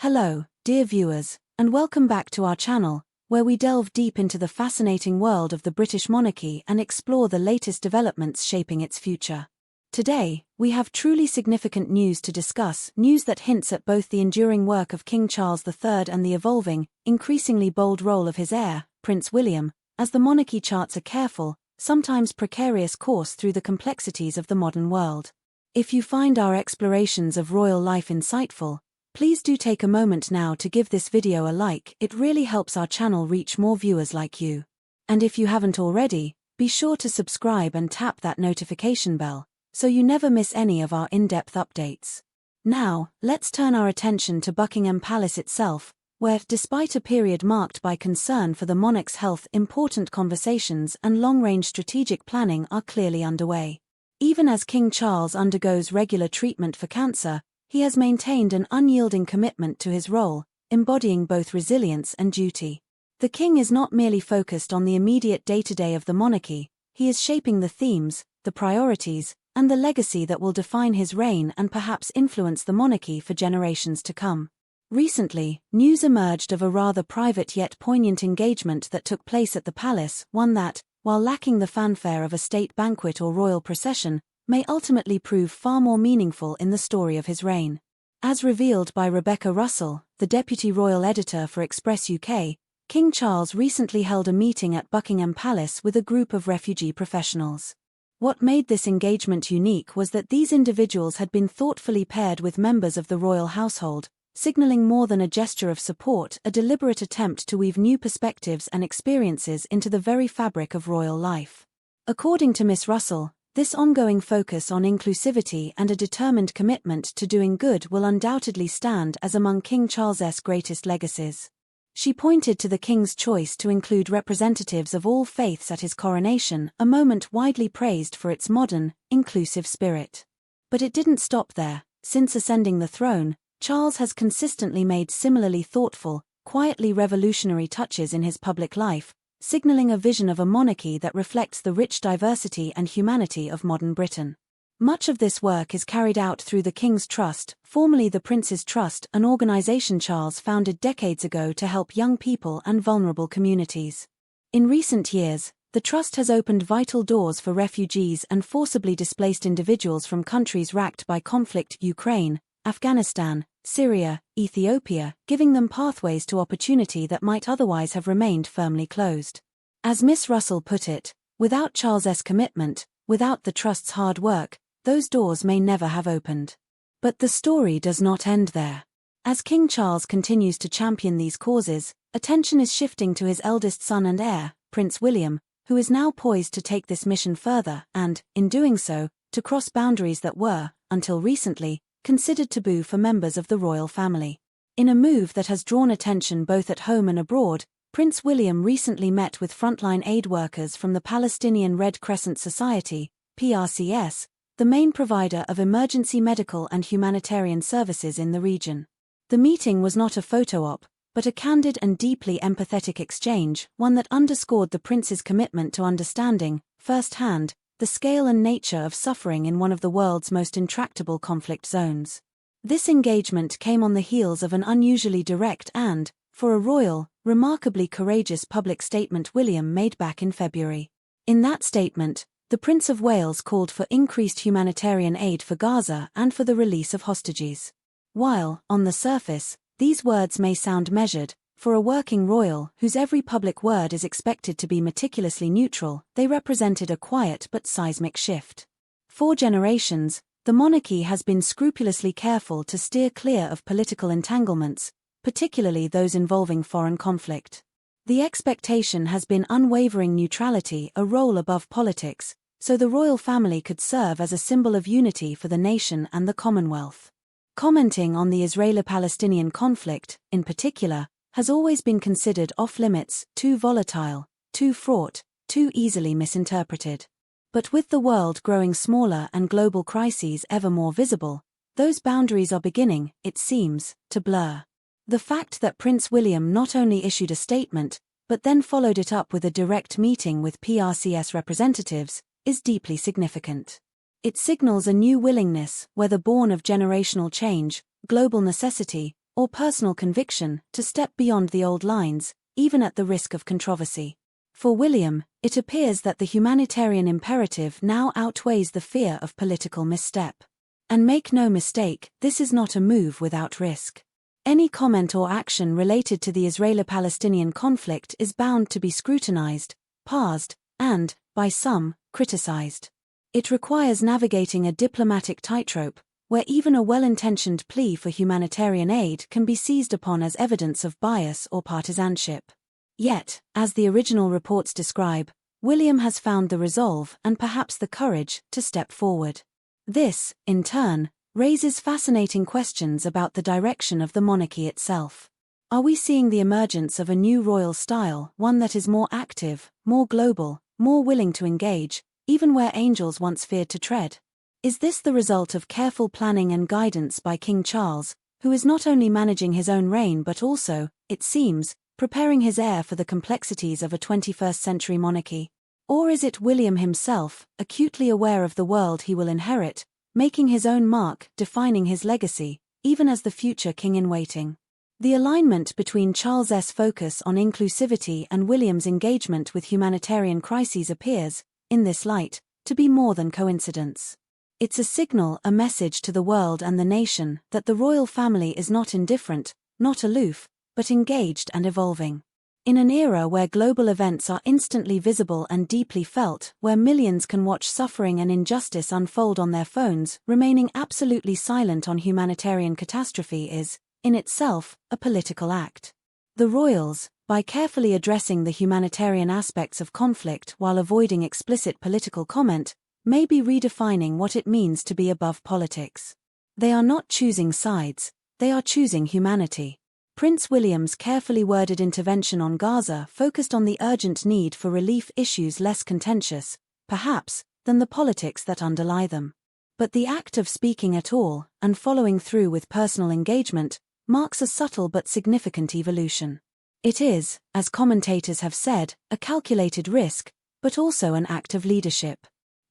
Hello, dear viewers, and welcome back to our channel, where we delve deep into the fascinating world of the British monarchy and explore the latest developments shaping its future. Today, we have truly significant news to discuss, news that hints at both the enduring work of King Charles III and the evolving, increasingly bold role of his heir, Prince William, as the monarchy charts a careful, sometimes precarious course through the complexities of the modern world. If you find our explorations of royal life insightful, please do take a moment now to give this video a like. It really helps our channel reach more viewers like you. And if you haven't already, be sure to subscribe and tap that notification bell, so you never miss any of our in-depth updates. Now, let's turn our attention to Buckingham Palace itself, where, despite a period marked by concern for the monarch's health, important conversations and long-range strategic planning are clearly underway. Even as King Charles undergoes regular treatment for cancer, he has maintained an unyielding commitment to his role, embodying both resilience and duty. The king is not merely focused on the immediate day-to-day of the monarchy, he is shaping the themes, the priorities, and the legacy that will define his reign and perhaps influence the monarchy for generations to come. Recently, news emerged of a rather private yet poignant engagement that took place at the palace, one that, while lacking the fanfare of a state banquet or royal procession, may ultimately prove far more meaningful in the story of his reign. As revealed by Rebecca Russell, the deputy royal editor for Express UK, King Charles recently held a meeting at Buckingham Palace with a group of refugee professionals. What made this engagement unique was that these individuals had been thoughtfully paired with members of the royal household, signaling more than a gesture of support, a deliberate attempt to weave new perspectives and experiences into the very fabric of royal life. According to Miss Russell, this ongoing focus on inclusivity and a determined commitment to doing good will undoubtedly stand as among King Charles's greatest legacies. She pointed to the king's choice to include representatives of all faiths at his coronation, a moment widely praised for its modern, inclusive spirit. But it didn't stop there. Since ascending the throne, Charles has consistently made similarly thoughtful, quietly revolutionary touches in his public life, signaling a vision of a monarchy that reflects the rich diversity and humanity of modern Britain. Much of this work is carried out through the King's Trust, formerly the Prince's Trust, an organization Charles founded decades ago to help young people and vulnerable communities. In recent years, the Trust has opened vital doors for refugees and forcibly displaced individuals from countries racked by conflict: Ukraine, Afghanistan, Syria, Ethiopia, giving them pathways to opportunity that might otherwise have remained firmly closed. As Miss Russell put it, without Charles's commitment, without the Trust's hard work, those doors may never have opened. But the story does not end there. As King Charles continues to champion these causes, attention is shifting to his eldest son and heir, Prince William, who is now poised to take this mission further and, in doing so, to cross boundaries that were, until recently, considered taboo for members of the royal family. In a move that has drawn attention both at home and abroad, Prince William recently met with frontline aid workers from the Palestinian Red Crescent Society, PRCS, the main provider of emergency medical and humanitarian services in the region. The meeting was not a photo op, but a candid and deeply empathetic exchange, one that underscored the prince's commitment to understanding, firsthand, the scale and nature of suffering in one of the world's most intractable conflict zones. This engagement came on the heels of an unusually direct and, for a royal, remarkably courageous public statement William made back in February. In that statement, the Prince of Wales called for increased humanitarian aid for Gaza and for the release of hostages. While, on the surface, these words may sound measured, for a working royal whose every public word is expected to be meticulously neutral, they represented a quiet but seismic shift. For generations, the monarchy has been scrupulously careful to steer clear of political entanglements, particularly those involving foreign conflict. The expectation has been unwavering neutrality, a role above politics, so the royal family could serve as a symbol of unity for the nation and the Commonwealth. Commenting on the Israeli-Palestinian conflict, in particular, has always been considered off-limits, too volatile, too fraught, too easily misinterpreted. But with the world growing smaller and global crises ever more visible, those boundaries are beginning, it seems, to blur. The fact that Prince William not only issued a statement, but then followed it up with a direct meeting with PRCS representatives, is deeply significant. It signals a new willingness, whether born of generational change, global necessity, or personal conviction to step beyond the old lines, even at the risk of controversy. For William, it appears that the humanitarian imperative now outweighs the fear of political misstep. And make no mistake, this is not a move without risk. Any comment or action related to the Israeli-Palestinian conflict is bound to be scrutinized, parsed, and, by some, criticized. It requires navigating a diplomatic tightrope, where even a well-intentioned plea for humanitarian aid can be seized upon as evidence of bias or partisanship. Yet, as the original reports describe, William has found the resolve and perhaps the courage to step forward. This, in turn, raises fascinating questions about the direction of the monarchy itself. Are we seeing the emergence of a new royal style, one that is more active, more global, more willing to engage, even where angels once feared to tread? Is this the result of careful planning and guidance by King Charles, who is not only managing his own reign but also, it seems, preparing his heir for the complexities of a 21st-century monarchy? Or is it William himself, acutely aware of the world he will inherit, making his own mark, defining his legacy, even as the future king-in-waiting? The alignment between Charles's focus on inclusivity and William's engagement with humanitarian crises appears, in this light, to be more than coincidence. It's a signal, a message to the world and the nation that the royal family is not indifferent, not aloof, but engaged and evolving. In an era where global events are instantly visible and deeply felt, where millions can watch suffering and injustice unfold on their phones, remaining absolutely silent on humanitarian catastrophe is, in itself, a political act. The royals, by carefully addressing the humanitarian aspects of conflict while avoiding explicit political comment, may be redefining what it means to be above politics. They are not choosing sides, they are choosing humanity. Prince William's carefully worded intervention on Gaza focused on the urgent need for relief issues less contentious, perhaps, than the politics that underlie them. But the act of speaking at all, and following through with personal engagement, marks a subtle but significant evolution. It is, as commentators have said, a calculated risk, but also an act of leadership.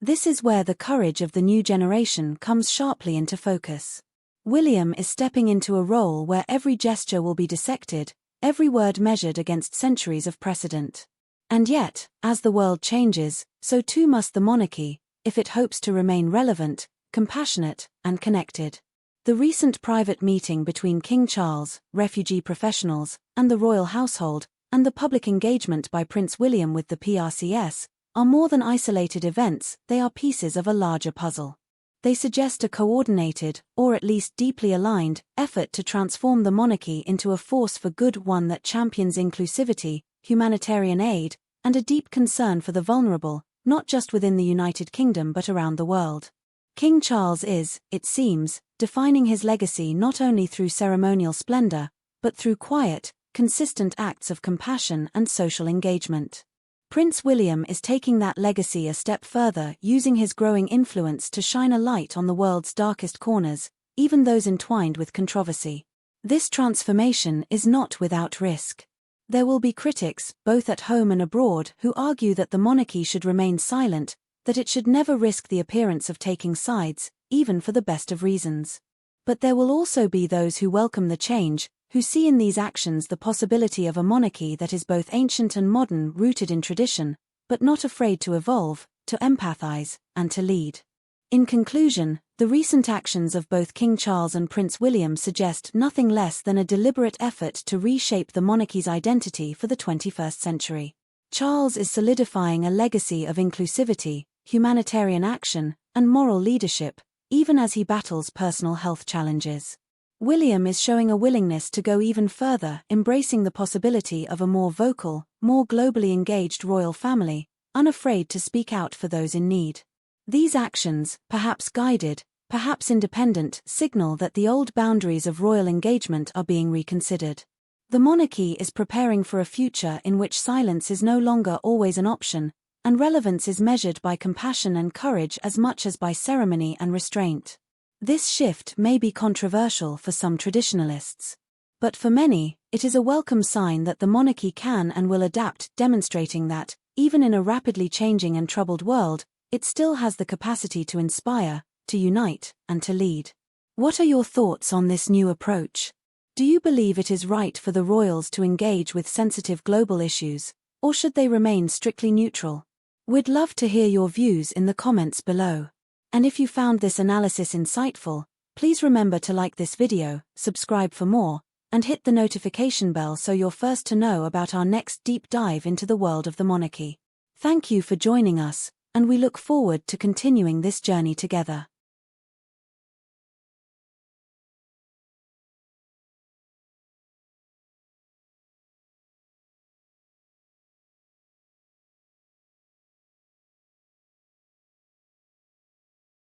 This is where the courage of the new generation comes sharply into focus. William is stepping into a role where every gesture will be dissected, every word measured against centuries of precedent. And yet, as the world changes, so too must the monarchy, if it hopes to remain relevant, compassionate, and connected. The recent private meeting between King Charles, refugee professionals, and the royal household, and the public engagement by Prince William with the PRCS, are more than isolated events, they are pieces of a larger puzzle. They suggest a coordinated, or at least deeply aligned, effort to transform the monarchy into a force for good, one that champions inclusivity, humanitarian aid, and a deep concern for the vulnerable, not just within the United Kingdom but around the world. King Charles is, it seems, defining his legacy not only through ceremonial splendor, but through quiet, consistent acts of compassion and social engagement. Prince William is taking that legacy a step further, using his growing influence to shine a light on the world's darkest corners, even those entwined with controversy. This transformation is not without risk. There will be critics, both at home and abroad, who argue that the monarchy should remain silent, that it should never risk the appearance of taking sides, even for the best of reasons. But there will also be those who welcome the change, who see in these actions the possibility of a monarchy that is both ancient and modern, rooted in tradition, but not afraid to evolve, to empathize, and to lead. In conclusion, the recent actions of both King Charles and Prince William suggest nothing less than a deliberate effort to reshape the monarchy's identity for the 21st century. Charles is solidifying a legacy of inclusivity, humanitarian action, and moral leadership, even as he battles personal health challenges. William is showing a willingness to go even further, embracing the possibility of a more vocal, more globally engaged royal family, unafraid to speak out for those in need. These actions, perhaps guided, perhaps independent, signal that the old boundaries of royal engagement are being reconsidered. The monarchy is preparing for a future in which silence is no longer always an option, and relevance is measured by compassion and courage as much as by ceremony and restraint. This shift may be controversial for some traditionalists. But for many, it is a welcome sign that the monarchy can and will adapt, demonstrating that, even in a rapidly changing and troubled world, it still has the capacity to inspire, to unite, and to lead. What are your thoughts on this new approach? Do you believe it is right for the royals to engage with sensitive global issues, or should they remain strictly neutral? We'd love to hear your views in the comments below. And if you found this analysis insightful, please remember to like this video, subscribe for more, and hit the notification bell so you're first to know about our next deep dive into the world of the monarchy. Thank you for joining us, and we look forward to continuing this journey together.